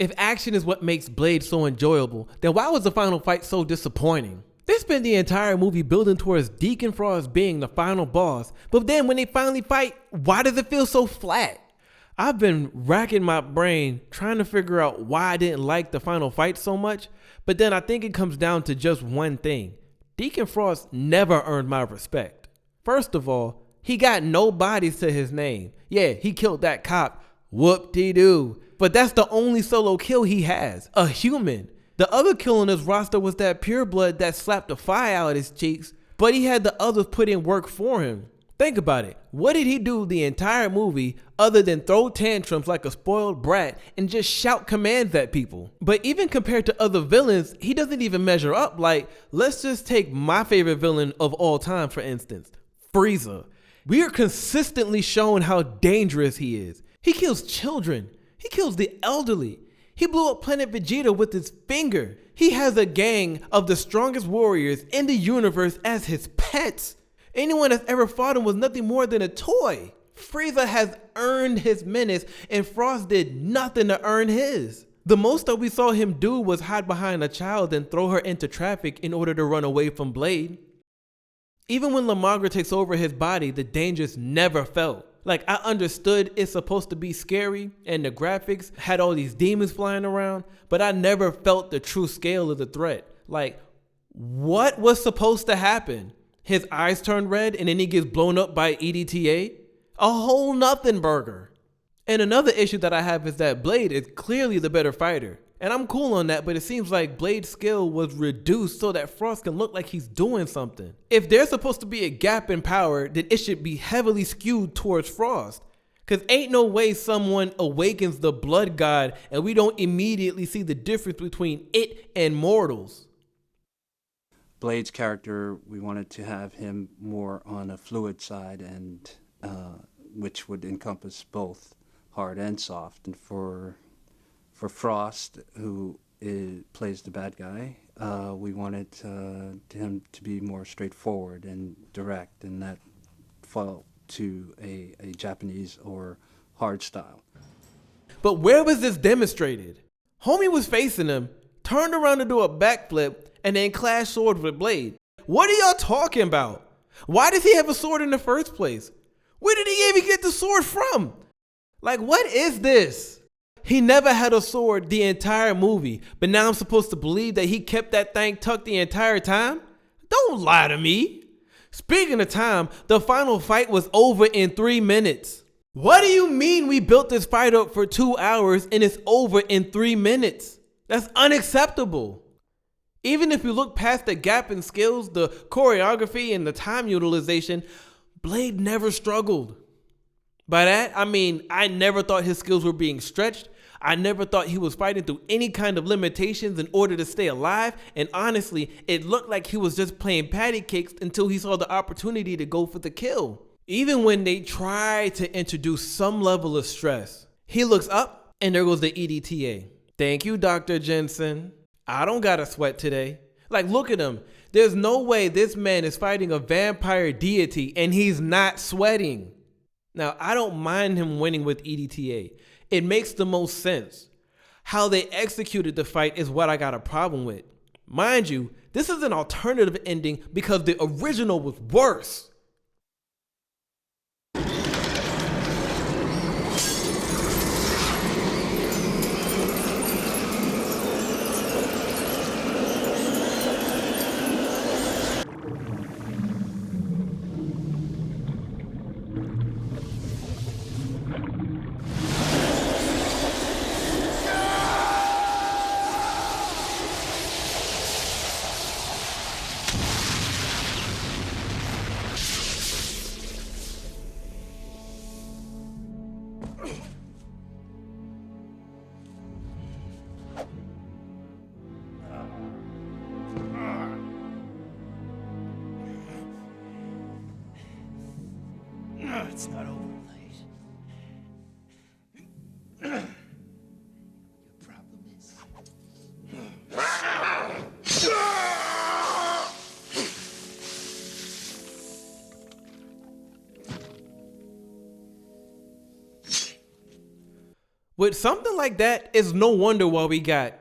If action is what makes Blade so enjoyable, then why was the final fight so disappointing? They spent the entire movie building towards Deacon Frost being the final boss, but then when they finally fight, why does it feel so flat? I've been racking my brain trying to figure out why I didn't like the final fight so much, but then I think it comes down to just one thing. Deacon Frost never earned my respect. First of all, he got no bodies to his name. Yeah, he killed that cop, whoop-de-doo. But that's the only solo kill he has, a human. The other kill on his roster was that pureblood that slapped the fire out of his cheeks, but he had the others put in work for him. Think about it. What did he do the entire movie other than throw tantrums like a spoiled brat and just shout commands at people? But even compared to other villains, he doesn't even measure up. Like, let's just take my favorite villain of all time, for instance, Frieza. We are consistently shown how dangerous he is. He kills children. He kills the elderly. He blew up Planet Vegeta with his finger. He has a gang of the strongest warriors in the universe as his pets. Anyone that's ever fought him was nothing more than a toy. Frieza has earned his menace, and Frost did nothing to earn his. The most that we saw him do was hide behind a child and throw her into traffic in order to run away from Blade. Even when Lamagra takes over his body, the danger's never felt. Like, I understood it's supposed to be scary and the graphics had all these demons flying around, but I never felt the true scale of the threat. Like, what was supposed to happen? His eyes turn red and then he gets blown up by EDTA? A whole nothing burger. And another issue that I have is that Blade is clearly the better fighter. And I'm cool on that, but it seems like Blade's skill was reduced so that Frost can look like he's doing something. If there's supposed to be a gap in power, then it should be heavily skewed towards Frost. Cause ain't no way someone awakens the blood god and we don't immediately see the difference between it and mortals. Blade's character, we wanted to have him more on a fluid side, and which would encompass both hard and soft. And for Frost, who plays the bad guy, we wanted him to be more straightforward and direct, and that fell to a Japanese or hard style. But where was this demonstrated? Homie was facing him, turned around to do a backflip, and then clash swords with Blade. What are y'all talking about? Why does he have a sword in the first place? Where did he even get the sword from? Like, what is this? He never had a sword the entire movie, but now I'm supposed to believe that he kept that thing tucked the entire time? Don't lie to me. Speaking of time, the final fight was over in 3 minutes. What do you mean we built this fight up for 2 hours and it's over in 3 minutes? That's unacceptable. Even if you look past the gap in skills, the choreography, and the time utilization, Blade never struggled. By that, I mean, I never thought his skills were being stretched. I never thought he was fighting through any kind of limitations in order to stay alive. And honestly, it looked like he was just playing patty cakes until he saw the opportunity to go for the kill. Even when they try to introduce some level of stress, he looks up and there goes the EDTA. Thank you, Dr. Jensen. I don't gotta sweat today. Like, look at him. There's no way this man is fighting a vampire deity and he's not sweating. Now, I don't mind him winning with EDTA. It makes the most sense. How they executed the fight is what I got a problem with. Mind you, this is an alternative ending because the original was worse. It's not over, Blade. Your problem is... With something like that, it's no wonder why we got.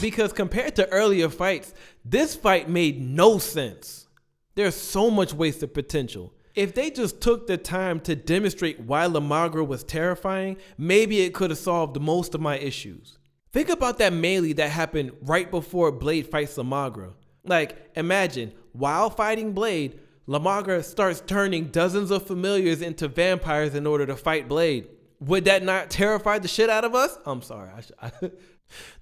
Because compared to earlier fights, this fight made no sense. There's so much wasted potential. If they just took the time to demonstrate why La Magra was terrifying, maybe it could have solved most of my issues. Think about that melee that happened right before Blade fights La Magra. Like, imagine, while fighting Blade, La Magra starts turning dozens of familiars into vampires in order to fight Blade. Would that not terrify the shit out of us? I'm sorry.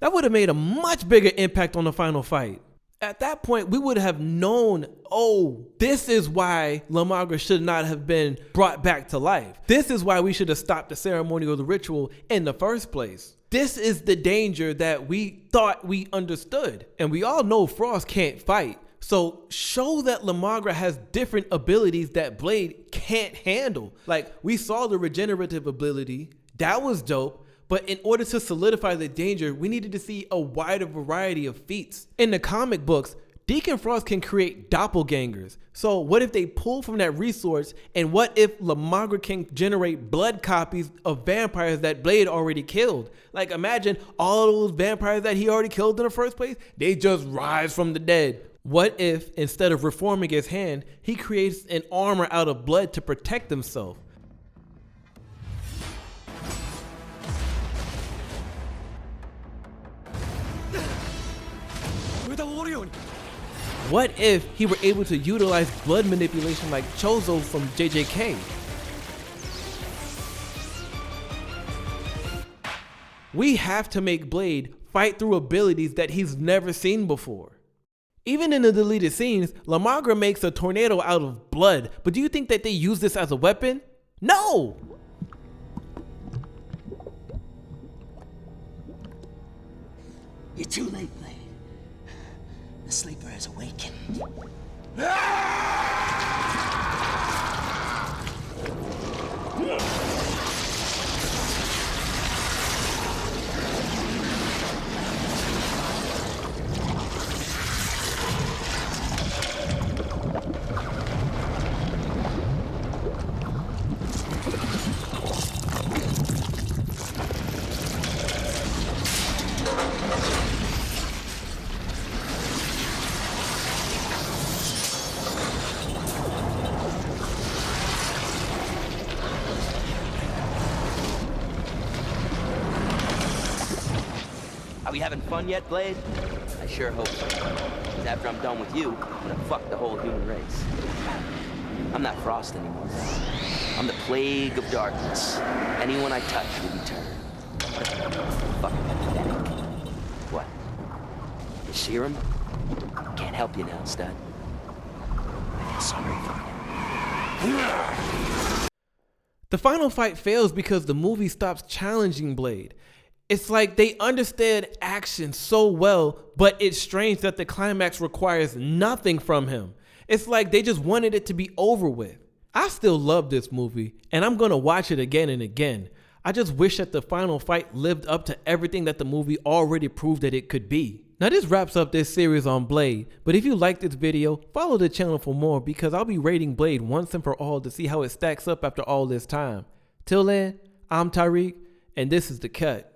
That would have made a much bigger impact on the final fight. At that point, we would have known, oh, this is why La Magra should not have been brought back to life. This is why we should have stopped the ceremony or the ritual in the first place. This is the danger that we thought we understood. And we all know Frost can't fight. So show that La Magra has different abilities that Blade can't handle. Like, we saw the regenerative ability. That was dope. But in order to solidify the danger, we needed to see a wider variety of feats. In the comic books, Deacon Frost can create doppelgangers. So what if they pull from that resource, and what if La Magra can generate blood copies of vampires that Blade already killed? Like, imagine all those vampires that he already killed in the first place, they just rise from the dead. What if, instead of reforming his hand, he creates an armor out of blood to protect himself? What if he were able to utilize blood manipulation like Chozo from JJK? We have to make Blade fight through abilities that he's never seen before. Even in the deleted scenes, La Magra makes a tornado out of blood, but do you think that they use this as a weapon? No! You're too late, Blade. The sleeper has awakened. Are we having fun yet, Blade? I sure hope so. 'Cause after I'm done with you, I'm gonna fuck the whole human race. I'm not Frost anymore. I'm the plague of darkness. Anyone I touch will be turned. Fucking pathetic. What? You serum? Can't help you now, stud. I feel sorry for you. The final fight fails because the movie stops challenging Blade. It's like they understand action so well, but it's strange that the climax requires nothing from him. It's like they just wanted it to be over with. I still love this movie, and I'm gonna watch it again and again. I just wish that the final fight lived up to everything that the movie already proved that it could be. Now this wraps up this series on Blade, but if you like this video, follow the channel for more because I'll be rating Blade once and for all to see how it stacks up after all this time. Till then, I'm Tyreek, and this is The Cut.